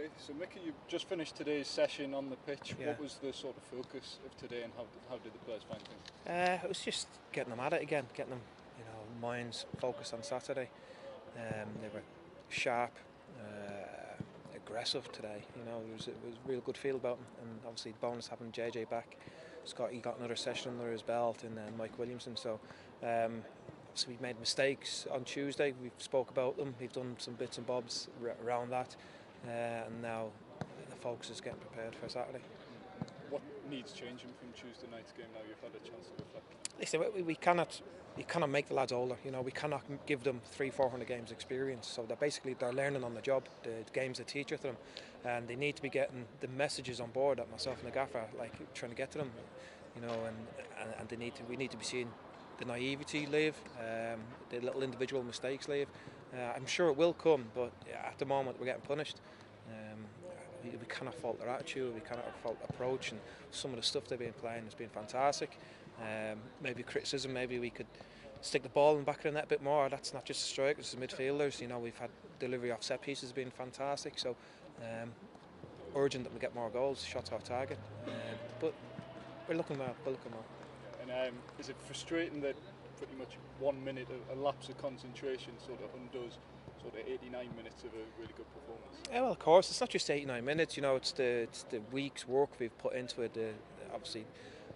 Okay, so Micky, you've just finished today's session on the pitch. Yeah. What was the sort of focus of today, and how did the players find things? It was just getting them at it again, getting them, minds focused on Saturday. They were sharp, aggressive today. It was a real good feel about them, and obviously the bonus having JJ back. He got another session under his belt, and Mike Williamson. So obviously we made mistakes on Tuesday. We've spoke about them. We've done some bits and bobs around that, and now the focus is getting prepared for Saturday. What needs changing from Tuesday night's game now you've had a chance to reflect? Listen, we cannot make the lads older. We cannot give them 300-400 games experience. So they're learning on the job. The game's a teacher to them, and they need to be getting the messages on board that myself and the gaffer trying to get to them. And we need to be seeing the naivety leave, the little individual mistakes leave. I'm sure it will come, but at the moment we're getting punished. We cannot fault their attitude, we cannot fault approach, and some of the stuff they've been playing has been fantastic. Maybe criticism, maybe we could stick the ball in the back of the net a bit more. That's not just the strikers, the midfielders. We've had delivery off set pieces has been fantastic, so urgent that we get more goals, shots off target. But we're looking well. And is it frustrating that pretty much 1 minute, a lapse of concentration sort of undoes sort of 89 minutes of a really good performance? Yeah, well, of course, it's not just 89 minutes. It's the week's work we've put into it. Obviously,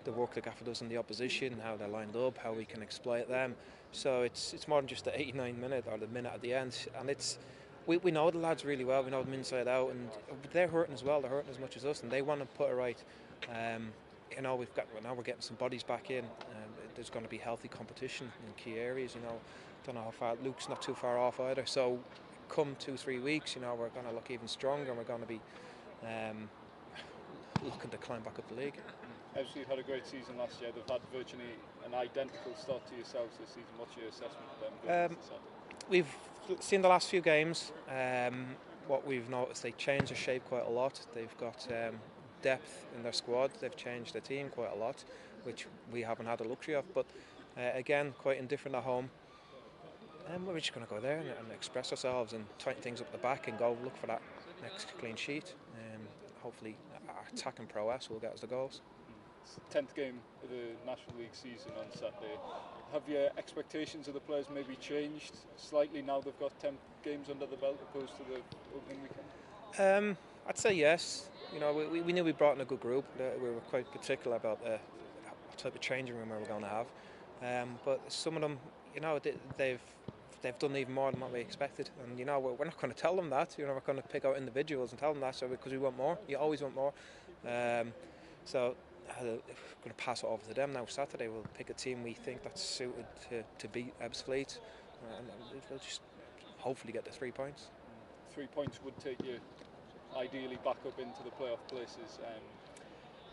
the work the gaffer does in the opposition, how they're lined up, how we can exploit them. So it's more than just the 89 minute or the minute at the end. And we know the lads really well. We know them inside out, and they're hurting as well. They're hurting as much as us, and they want to put it right. Now we're getting some bodies back in. There's going to be healthy competition in key areas. Don't know how far. Luke's not too far off either. So come 2-3 weeks, we're going to look even stronger, and we're going to be looking to climb back up the league. Ebbsfleet had a great season last year. They've had virtually an identical start to yourselves this season. What's your assessment of them? We've seen the last few games. What we've noticed, they changed their shape quite a lot. They've got depth in their squad. They've changed the team quite a lot, which we haven't had the luxury of. But again, quite indifferent at home. And we're just going to go there and express ourselves and tighten things up at the back and go look for that next clean sheet. Hopefully, our attacking prowess will get us the goals. It's the 10th game of the National League season on Saturday. Have your expectations of the players maybe changed slightly now they've got 10 games under the belt opposed to the opening weekend? I'd say yes. We knew we brought in a good group. We were quite particular about the type of changing room we were going to have. But some of them, they've done even more than what we expected. And we're not going to tell them that. We're going to pick out individuals and tell them that. So because we want more, you always want more. So we're going to pass it over to them now. Saturday we'll pick a team we think that's suited to beat Ebbsfleet, and we'll just hopefully get the 3 points. 3 points would take you ideally back up into the playoff places.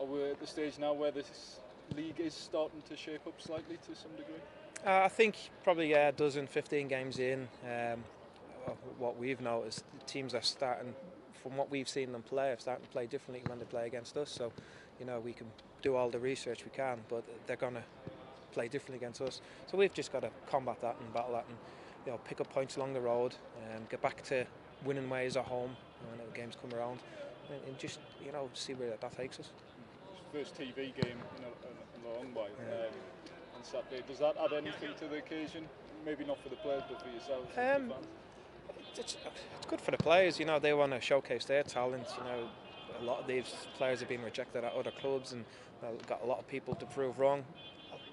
Are we at the stage now where this league is starting to shape up slightly to some degree? I think probably a dozen, 15 games in, what we've noticed, the teams are starting, from what we've seen them play, are starting to play differently when they play against us. So, we can do all the research we can, but they're going to play differently against us. So we've just got to combat that and battle that, and pick up points along the road and get back to winning ways at home when the games come around, and just see where that takes us. First TV game in a long while. On Saturday. Does that add anything to the occasion? Maybe not for the players, but for yourselves as the fans? It's good for the players. They want to showcase their talent. A lot of these players have been rejected at other clubs, and got a lot of people to prove wrong,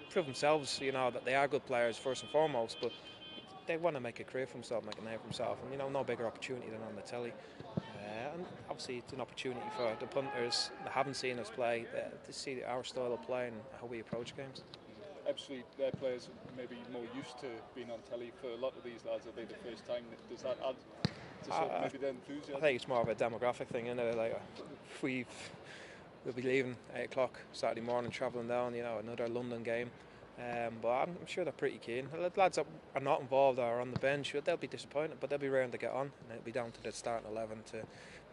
prove themselves. That they are good players first and foremost, but they want to make a career for themselves, make a name for themselves, and no bigger opportunity than on the telly. And obviously it's an opportunity for the punters that haven't seen us play to see our style of play and how we approach games. Ebbsfleet, their players may be more used to being on telly. For a lot of these lads, are they the first time? Does that add to sort of maybe their enthusiasm? I think it's more of a demographic thing, we'll be leaving 8 o'clock Saturday morning, travelling down, another London game. But I'm sure they're pretty keen. The lads that are not involved or are on the bench, they'll be disappointed, but they'll be raring to get on, and it'll be down to the starting 11 to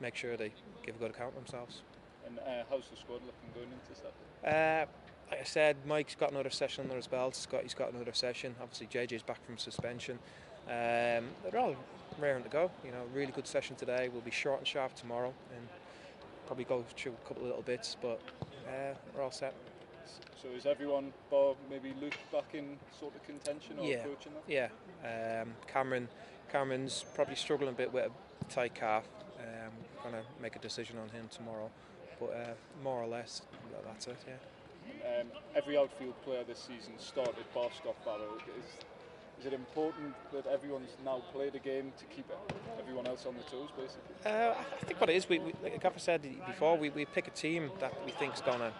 make sure they give a good account of themselves. And how's the squad looking going into Saturday? Like I said, Mike's got another session under his belt. He's got another session. Obviously, JJ's back from suspension. They're all raring to go. You know, really good session today. We'll be short and sharp tomorrow, and probably go through a couple of little bits, but we're all set. So is everyone, bar maybe Luke, back in sort of contention or approaching that? Yeah. Cameron's probably struggling a bit with a tight calf. Going to make a decision on him tomorrow, but more or less that's it. Yeah. Every outfield player this season started bar stop Barrow. Is it important that everyone's now played a game to keep everyone else on the toes, basically? I think what it is, like Gaffer said before, we pick a team that we think is going to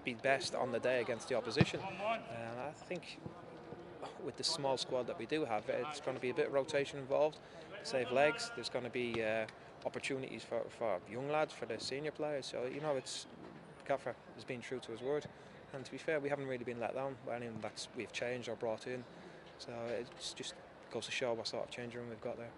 be best on the day against the opposition. I think with the small squad that we do have, it's going to be a bit of rotation involved to save legs. There's going to be opportunities for young lads, for the senior players. So, you know, Gaffer has been true to his word. And to be fair, we haven't really been let down by anything that we've changed or brought in. So it just goes to show what sort of change room we've got there.